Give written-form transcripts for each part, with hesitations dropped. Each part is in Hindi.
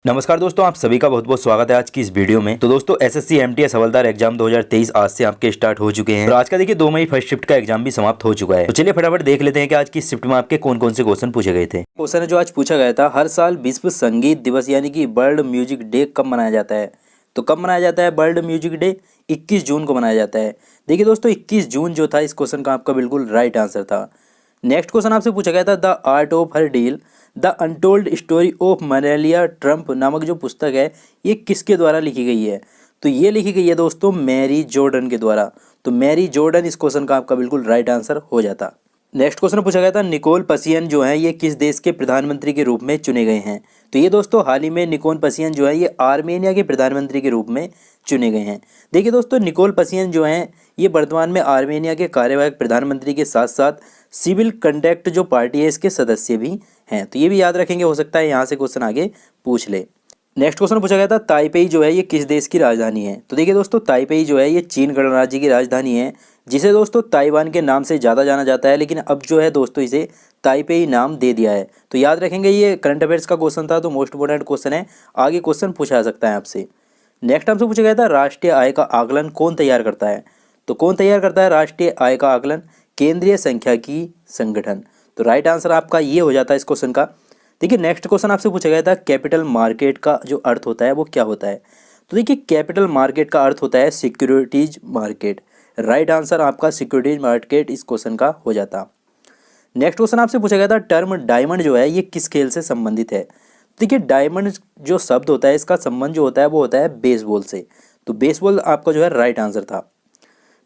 नमस्कार दोस्तों, आप सभी का बहुत बहुत स्वागत है आज की इस वीडियो में। तो दोस्तों एसएससी एमटीएस हवलदार एग्जाम 2023 आज से आपके स्टार्ट हो चुके हैं और आज का देखिए 2 मई फर्स्ट शिफ्ट का एग्जाम भी समाप्त हो चुका है। तो चलिए फटाफट देख लेते हैं कि आज की शिफ्ट में आपके कौन कौन से क्वेश्चन पूछे गए थे। क्वेश्चन है जो आज पूछा गया था, हर साल विश्व संगीत दिवस यानी कि वर्ल्ड म्यूजिक डे कब मनाया जाता है। तो कब मनाया जाता है वर्ल्ड म्यूजिक डे? 21 जून को मनाया जाता है। देखिए दोस्तों 21 जून जो था इस क्वेश्चन का आपका बिल्कुल राइट आंसर था। नेक्स्ट क्वेश्चन आपसे पूछा गया था, the art of her deal the untold story of Melania Trump नामक जो पुस्तक है ये किसके द्वारा लिखी गई है। तो ये लिखी गई है दोस्तों मैरी जॉर्डन के द्वारा। तो मैरी जॉर्डन इस क्वेश्चन का आपका बिल्कुल राइट आंसर हो जाता। नेक्स्ट क्वेश्चन पूछा गया था, निकोल पसियन जो है ये किस देश के प्रधानमंत्री के रूप में चुने गए हैं। तो ये दोस्तों हाल ही में निकोल पसियन जो है ये आर्मेनिया के प्रधानमंत्री के रूप में चुने गए हैं। देखिए दोस्तों निकोल पसियन जो हैं ये वर्तमान में आर्मेनिया के कार्यवाहक प्रधानमंत्री के साथ साथ सिविल कंडक्ट जो पार्टी है इसके सदस्य भी हैं। तो ये भी याद रखेंगे, हो सकता है यहाँ से क्वेश्चन आगे पूछ ले। नेक्स्ट क्वेश्चन पूछा गया था, ताइपेई जो है ये किस देश की राजधानी है। तो देखिए दोस्तों ताइपेई जो है ये चीन गणराज्य की राजधानी है, जिसे दोस्तों ताइवान के नाम से ज़्यादा जाना जाता है, लेकिन अब जो है दोस्तों इसे ताइपेई नाम दे दिया है। तो याद रखेंगे, ये करंट अफेयर्स का क्वेश्चन था तो मोस्ट इंपोर्टेंट क्वेश्चन है, आगे क्वेश्चन पूछा जा सकता है आपसे। नेक्स्ट आपसे पूछा गया था, राष्ट्रीय आय का आकलन कौन तैयार करता है। तो कौन तैयार करता है राष्ट्रीय आय का आकलन? केंद्रीय सांख्यिकी संगठन। तो राइट आंसर आपका ये हो जाता है इस क्वेश्चन का। देखिए नेक्स्ट क्वेश्चन आपसे पूछा गया था, कैपिटल मार्केट का जो अर्थ होता है वो क्या होता है। तो देखिए कैपिटल मार्केट का अर्थ होता है सिक्योरिटीज मार्केट। राइट आंसर आपका सिक्योरिटीज मार्केट इस क्वेश्चन का हो जाता। नेक्स्ट क्वेश्चन आपसे पूछा गया था, टर्म डायमंड जो है ये किस खेल से संबंधित है। देखिए डायमंड जो शब्द होता है इसका संबंध जो होता है वो होता है बेसबॉल से। तो बेसबॉल आपका जो है राइट आंसर था।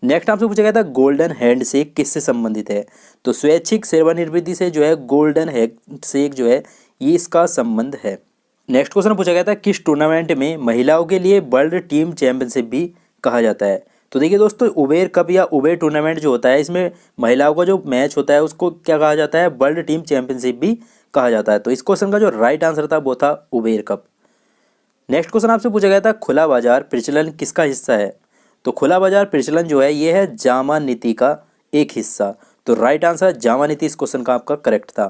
नेक्स्ट आपसे पूछा गया था, गोल्डन हैंडशेक किससे संबंधित है। तो स्वैच्छिक सेवानिवृत्ति से जो है गोल्डन हैंडशेक जो है ये इसका संबंध है। नेक्स्ट क्वेश्चन पूछा गया था, किस टूर्नामेंट में महिलाओं के लिए वर्ल्ड टीम चैंपियनशिप भी कहा जाता है। तो देखिए दोस्तों उबेर कप या उबेर टूर्नामेंट जो होता है इसमें महिलाओं का जो मैच होता है उसको क्या कहा जाता है, वर्ल्ड टीम चैंपियनशिप भी कहा जाता है। तो इस क्वेश्चन का जो राइट आंसर था वो था उबेर कप। नेक्स्ट क्वेश्चन आपसे पूछा गया था, खुला बाजार प्रचलन किसका हिस्सा है। तो खुला बाजार प्रचलन जो है ये है जामा नीति का एक हिस्सा। तो राइट आंसर जामा नीति इस क्वेश्चन का आपका करेक्ट था।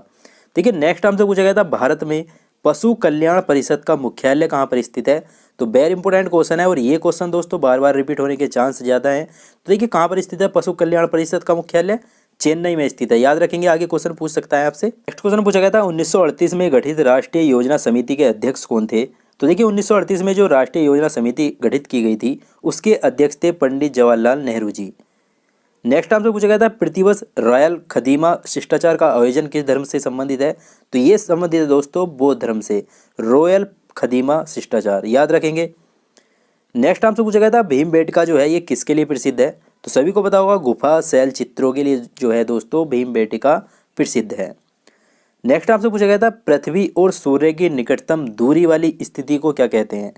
देखिए नेक्स्ट आपसे पूछा गया था, भारत में पशु कल्याण परिषद का मुख्यालय कहाँ पर स्थित है। तो वेरी इंपॉर्टेंट क्वेश्चन है और ये क्वेश्चन दोस्तों बार बार रिपीट होने के चांस ज़्यादा हैं। तो देखिए कहाँ पर स्थित है पशु कल्याण परिषद का मुख्यालय? चेन्नई में स्थित है। याद रखेंगे, आगे क्वेश्चन पूछ सकता है आपसे। नेक्स्ट क्वेश्चन पूछा गया था, 1938 में गठित राष्ट्रीय योजना समिति के अध्यक्ष कौन थे। तो देखिए 1938 में जो राष्ट्रीय योजना समिति गठित की गई थी उसके अध्यक्ष थे पंडित जवाहरलाल नेहरू जी। नेक्स्ट आपसे पूछा गया था, प्रतिवर्ष रॉयल खदीमा शिष्टाचार का आयोजन किस धर्म से संबंधित है। तो ये संबंधित है दोस्तों बौद्ध धर्म से, रॉयल खदीमा शिष्टाचार। याद रखेंगे। नेक्स्ट आपसे पूछा गया था, भीमबेटका जो है ये किसके लिए प्रसिद्ध है। तो सभी को पता होगा गुफा शैल चित्रों के लिए जो है दोस्तों भीमबेटका प्रसिद्ध है। नेक्स्ट आपसे पूछा गया था, पृथ्वी और सूर्य की निकटतम दूरी वाली स्थिति को क्या कहते हैं।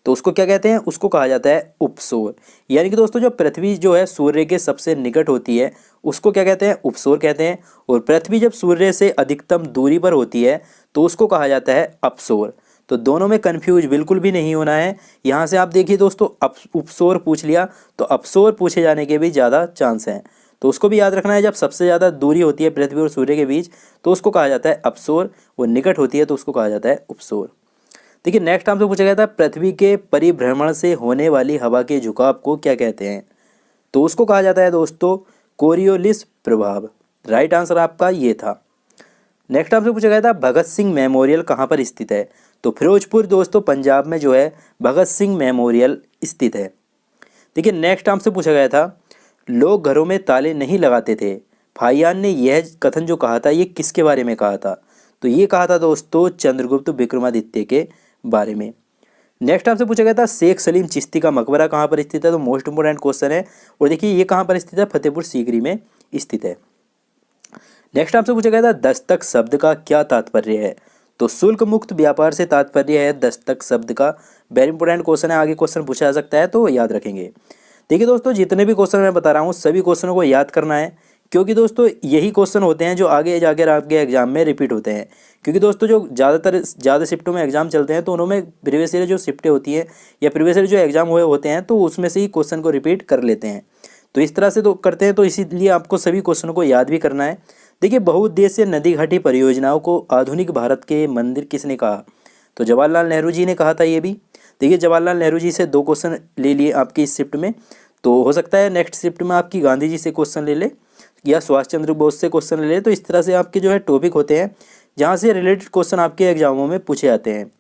तो उसको क्या कहते हैं, उसको कहा जाता है उपसौर। यानी कि दोस्तों जो पृथ्वी जो है सूर्य के सबसे निकट होती है उसको क्या कहते हैं, उपसौर कहते हैं। और पृथ्वी जब सूर्य से अधिकतम दूरी पर होती है तो उसको कहा जाता है अपसौर। तो दोनों में कन्फ्यूज बिल्कुल भी नहीं होना है। यहाँ से आप देखिए दोस्तों उपसौर पूछ लिया तो अपसौर पूछे जाने के भी ज़्यादा चांस हैं। तो उसको भी याद रखना है, जब सबसे ज़्यादा दूरी होती है पृथ्वी और सूर्य के बीच तो उसको कहा जाता है अपसौर, वो निकट होती है तो उसको कहा जाता है उपसौर। देखिए नेक्स्ट आपसे पूछा गया था, पृथ्वी के परिभ्रमण से होने वाली हवा के झुकाव को क्या कहते हैं। तो उसको कहा जाता है दोस्तों कोरियोलिस प्रभाव। राइट आंसर आपका ये था। नेक्स्ट आपसे पूछा गया था, भगत सिंह मेमोरियल कहाँ पर स्थित है। तो फिरोजपुर दोस्तों पंजाब में जो है भगत सिंह मेमोरियल स्थित है। देखिए नेक्स्ट आपसे पूछा गया था, लोग घरों में ताले नहीं लगाते थे। फाहियान ने यह कथन जो कहा था ये किसके बारे में कहा था। तो ये कहा था दोस्तों चंद्रगुप्त विक्रमादित्य के बारे में। नेक्स्ट आपसे पूछा गया था, शेख सलीम चिश्ती का मकबरा कहाँ पर स्थित है। तो मोस्ट इंपोर्टेंट क्वेश्चन है और देखिए ये कहाँ पर स्थित है, फतेहपुर सीकरी में स्थित है। नेक्स्ट आपसे पूछा गया था, दस्तक शब्द का क्या तात्पर्य है। तो शुल्क मुक्त व्यापार से तात्पर्य है दस्तक शब्द का। वेरी इंपॉर्टेंट क्वेश्चन है, आगे क्वेश्चन पूछा जा सकता है तो याद रखेंगे। देखिए दोस्तों जितने भी क्वेश्चन मैं बता रहा हूँ सभी क्वेश्चनों को याद करना है, क्योंकि दोस्तों यही क्वेश्चन होते हैं जो आगे जाकर आपके एग्जाम में रिपीट होते हैं। क्योंकि दोस्तों जो ज़्यादा शिफ्टों में एग्जाम चलते हैं तो उनमें प्रीवियस ईयर जो शिफ्टें होती हैं या प्रीवियस ईयर जो एग्जाम हुए होते हैं तो उसमें से ही क्वेश्चन को रिपीट कर लेते हैं। तो इस तरह से तो करते हैं, तो इसीलिए आपको सभी क्वेश्चनों को याद भी करना है। देखिए बहुउद्देशीय नदी घाटी परियोजनाओं को आधुनिक भारत के मंदिर किसने कहा। तो जवाहरलाल नेहरू जी ने कहा था ये भी। देखिए जवाहरलाल नेहरू जी से 2 क्वेश्चन ले लिए आपकी इस शिफ्ट में, तो हो सकता है नेक्स्ट शिफ्ट में आपकी गांधी जी से क्वेश्चन ले ले या सुभाष चंद्र बोस से क्वेश्चन ले ले। तो इस तरह से आपके जो है टॉपिक होते हैं जहाँ से रिलेटेड क्वेश्चन आपके एग्जामों में पूछे जाते हैं।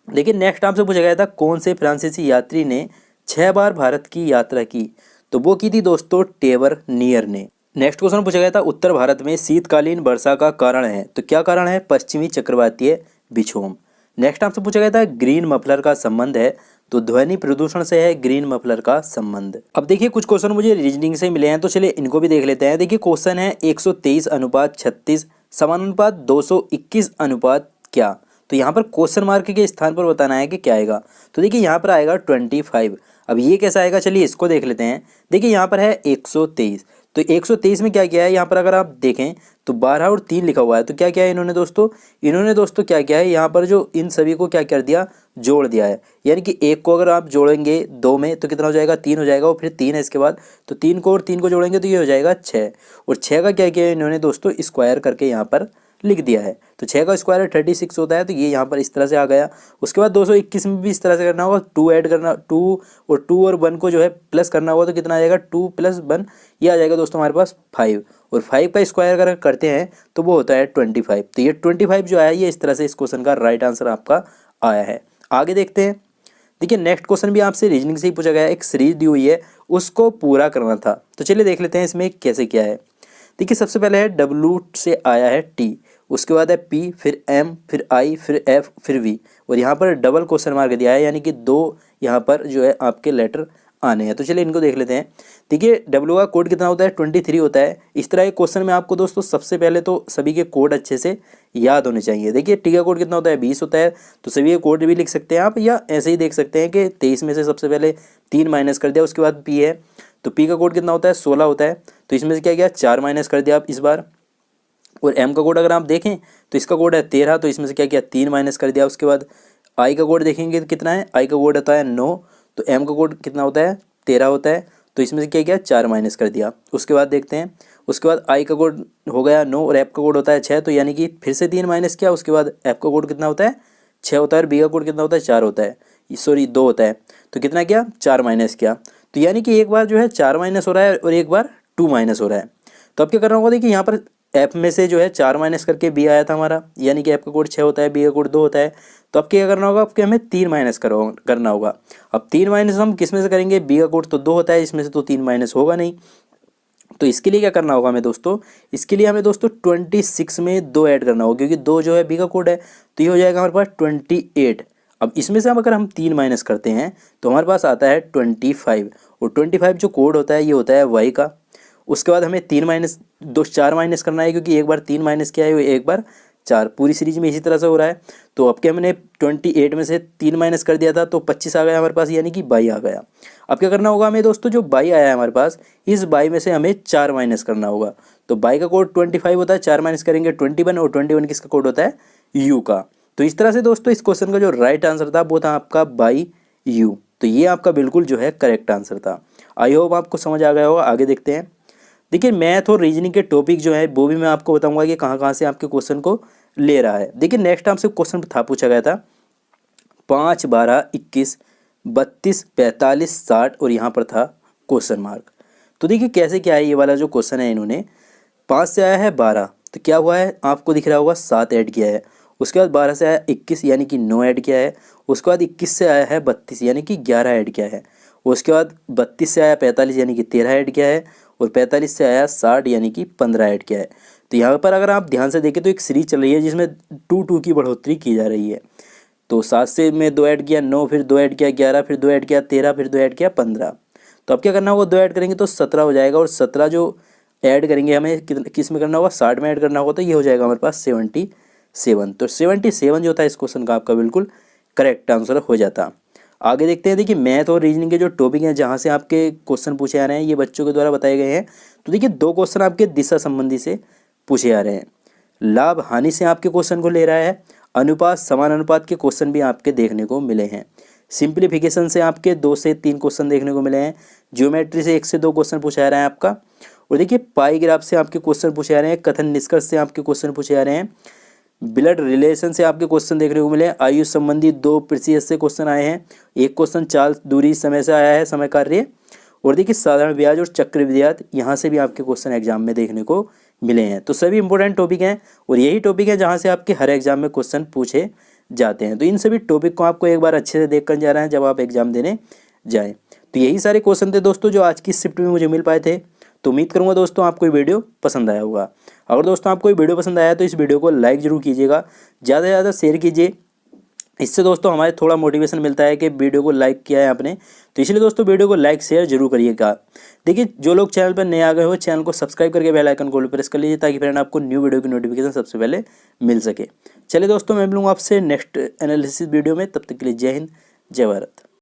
लेकिन नेक्स्ट आपसे पूछा गया था कौन से फ्रांसीसी यात्री ने 6 बार भारत की यात्रा की, तो वो की थी दोस्तों टेवरनियर ने। नेक्स्ट क्वेश्चन पूछा गया था उत्तर भारत में शीतकालीन वर्षा का कारण है, तो क्या कारण है? पश्चिमी चक्रवातीय विक्षोभ। नेक्स्ट आपसे पूछा गया था ग्रीन मफलर का संबंध है, तो ध्वनि प्रदूषण से है ग्रीन मफलर का संबंध। अब देखिए कुछ क्वेश्चन मुझे रीजनिंग से मिले हैं, तो चलिए इनको भी देख लेते हैं। देखिए क्वेश्चन है 123:36 समानुपात 221 अनुपात क्या, तो यहाँ पर क्वेश्चन मार्क के स्थान पर बताना है कि क्या आएगा। तो देखिए यहाँ पर आएगा 25। अब ये कैसा आएगा, चलिए इसको देख लेते हैं। देखिए यहाँ पर है 123, तो 123 में क्या किया है, यहाँ पर अगर आप देखें तो 12 और 3 लिखा हुआ है। तो क्या किया है इन्होंने दोस्तों क्या किया है, यहाँ पर जो इन सभी को क्या कर दिया, जोड़ दिया है। यानी कि 1 को अगर आप जोड़ेंगे 2 में तो कितना हो जाएगा, 3 हो जाएगा, और फिर 3 है इसके बाद, तो 3 को और 3 को जोड़ेंगे तो ये हो जाएगा 6। और 6 का क्या किया है इन्होंने दोस्तों, स्क्वायर करके यहाँ पर लिख दिया है। तो 6 का स्क्वायर 36 होता है, तो ये यहाँ पर इस तरह से आ गया। उसके बाद 221 में भी इस तरह से करना होगा, 2 ऐड करना, 2 और 1 को जो है प्लस करना होगा, तो कितना आ जाएगा 2 + 1, ये आ जाएगा दोस्तों हमारे पास 5। और 5 का स्क्वायर अगर करते हैं तो वो होता है 25। तो ये 25 जो आया, ये इस तरह से इस क्वेश्चन का राइट आंसर आपका आया है। आगे देखते हैं। देखिए नेक्स्ट क्वेश्चन भी आपसे रीजनिंग से ही पूछा गया है। एक सीरीज दी हुई है, उसको पूरा करना था। तो चलिए देख लेते हैं इसमें कैसे क्या है। देखिए सबसे पहले है W से आया है T, उसके बाद है P, फिर M, फिर I, फिर F, फिर V, और यहाँ पर डबल क्वेश्चन मार्क दिया है, यानी कि 2 यहाँ पर जो है आपके लेटर आने हैं। तो चलिए इनको देख लेते हैं। देखिए W का कोड कितना होता है, 23 होता है। इस तरह के क्वेश्चन में आपको दोस्तों सबसे पहले तो सभी के कोड अच्छे से याद होने चाहिए। देखिए T का कोड कितना होता है, 20 होता है, तो सभी के कोड भी लिख सकते हैं आप, या ऐसे ही देख सकते हैं कि 23 में से सबसे पहले 3 माइनस कर दिया, उसके बाद P है, तो P का कोड कितना होता है, 16 होता है, तो इसमें से क्या किया, 4 माइनस कर दिया आप इस बार। और M का कोड अगर आप देखें तो इसका कोड है 13, तो इसमें से क्या किया, 3 माइनस कर दिया। उसके बाद I का कोड देखेंगे तो कितना है, I का कोड होता है 9, तो M का कोड कितना होता है, 13 होता है, तो इसमें से क्या किया, 4 माइनस कर दिया। उसके बाद देखते हैं, उसके बाद I का कोड हो गया 9 और F का कोड होता है 6, तो यानी कि फिर से 3 माइनस किया। उसके बाद F का कोड कितना होता है, 6 होता है, और B का कोड कितना होता है, 4 होता है, सॉरी 2 होता है, तो कितना किया, 4 माइनस किया। तो यानी कि एक बार जो है 4 माइनस हो रहा है और एक बार 2 माइनस हो रहा है। तो अब क्या करना होगा, देखिए यहाँ पर F में से जो है 4 माइनस करके B आया था हमारा, यानी कि F का कोड 6 होता है, B का कोड 2 होता है। तो अब क्या करना होगा, आपके हमें 3 माइनस करना होगा। अब 3 माइनस हम किस में से करेंगे, B का कोड तो 2 होता है, इसमें से तो 3 माइनस होगा नहीं। तो इसके लिए क्या करना होगा हमें दोस्तों, इसके लिए हमें दोस्तों 26 में 2 ऐड करना होगा, क्योंकि 2 जो है B का कोड है, तो ये हो जाएगा हमारे पास 28। अब इसमें से अगर हम 3 माइनस करते हैं तो हमारे पास आता है 25, और 25 जो कोड होता है ये होता है Y का। उसके बाद हमें 4 माइनस करना है, क्योंकि एक बार 3 माइनस किया है, एक बार 4, पूरी सीरीज में इसी तरह से हो रहा है। तो अब क्या, हमने 28 में से 3 माइनस कर दिया था, तो 25 आ गया हमारे पास, यानी कि 22 आ गया। अब क्या करना होगा हमें दोस्तों, जो 22 आया है हमारे पास, इस 22 में से हमें 4 माइनस करना होगा। तो 22 का कोड 25 होता है, 4 माइनस करेंगे 21, और 21 किसका कोड होता है, U का। तो इस तरह से दोस्तों इस क्वेश्चन का जो राइट आंसर था वो था आपका बाई U। तो ये आपका बिल्कुल जो है करेक्ट आंसर था। आई होप आपको समझ आ गया होगा। आगे देखते हैं। देखिए मैथ और रीजनिंग के टॉपिक जो है वो भी मैं आपको बताऊंगा कि कहाँ कहाँ से आपके क्वेश्चन को ले रहा है। देखिए नेक्स्ट आपसे क्वेश्चन था, पूछा गया था 5, 12, 21, 32, 45, 60, और यहाँ पर था क्वेश्चन मार्क। तो देखिए कैसे क्या है, ये वाला जो क्वेश्चन है, इन्होंने 5 से आया है 12, तो क्या हुआ है आपको दिख रहा होगा 7 ऐड किया है। उसके बाद 12 से आया 21, यानी कि 9 ऐड किया है। उसके बाद 21 से आया है 32, यानी कि 11 ऐड किया है। उसके बाद 32 से आया 45, यानी कि 13 ऐड किया है। और 45 से आया 60, यानी कि 15 ऐड किया है। तो यहाँ पर अगर आप ध्यान से देखें तो एक सीरीज चल रही है जिसमें 2 की बढ़ोतरी की जा रही है। तो 7 से में 2 ऐड किया 9, फिर 2 ऐड किया 11, फिर 2 ऐड किया 13, फिर 2 ऐड किया 15। तो अब क्या करना होगा, 2 ऐड करेंगे तो 17 हो जाएगा, और 17 जो ऐड करेंगे हमें किस में करना होगा, 60 में ऐड करना होगा, तो ये हो जाएगा हमारे पास 77। तो 77 जो था इस क्वेश्चन का आपका बिल्कुल करेक्ट आंसर हो जाता। आगे देखते हैं। देखिए मैथ और रीजनिंग के जो टॉपिक हैं जहाँ से आपके क्वेश्चन पूछे आ रहे हैं, ये बच्चों के द्वारा बताए गए हैं। तो देखिए 2 क्वेश्चन आपके दिशा संबंधी से पूछे आ रहे हैं। लाभ हानि से आपके क्वेश्चन को ले रहा है। अनुपात समान अनुपात के क्वेश्चन भी आपके देखने को मिले हैं। सिंप्लीफिकेशन से आपके 2 से 3 क्वेश्चन देखने को मिले हैं। ज्योमेट्री से 1 से 2 क्वेश्चन पूछा आ रहा है आपका। और देखिए पाई ग्राफ से आपके क्वेश्चन पूछे आ रहे हैं। कथन निष्कर्ष से आपके क्वेश्चन पूछे आ रहे हैं। ब्लड रिलेशन से आपके क्वेश्चन देखने को मिले। आयु संबंधी 2 प्रीवियस से क्वेश्चन आए हैं। एक क्वेश्चन चाल दूरी समय से आया है, समय कार्य। और देखिए साधारण ब्याज और चक्रवृद्धि ब्याज, यहाँ से भी आपके क्वेश्चन एग्जाम में देखने को मिले हैं। तो सभी इंपॉर्टेंट टॉपिक हैं और यही टॉपिक है जहाँ से आपके हर एग्जाम में क्वेश्चन पूछे जाते हैं। तो इन सभी टॉपिक को आपको एक बार अच्छे से देख कर जा रहे हैं जब आप एग्जाम देने जाएँ। तो यही सारे क्वेश्चन थे दोस्तों जो आज की शिफ्ट में मुझे मिल पाए थे। तो उम्मीद करूँगा दोस्तों आपको ये वीडियो पसंद आया होगा। अगर दोस्तों आपको ये वीडियो पसंद आया तो इस वीडियो को लाइक ज़रूर कीजिएगा, ज़्यादा से ज़्यादा शेयर कीजिए। इससे दोस्तों हमारे थोड़ा मोटिवेशन मिलता है कि वीडियो को लाइक किया है आपने, तो इसलिए दोस्तों वीडियो को लाइक शेयर जरूर करिएगा। देखिए जो लोग चैनल पर नए आ गए हो चैनल को सब्सक्राइब करके बेल आइकन को प्रेस कर लीजिए ताकि फ्रेंड आपको न्यू वीडियो की नोटिफिकेशन सबसे पहले मिल सके। चलिए दोस्तों मैं मिलूंगा आपसे नेक्स्ट एनालिसिस वीडियो में, तब तक के लिए जय हिंद जय भारत।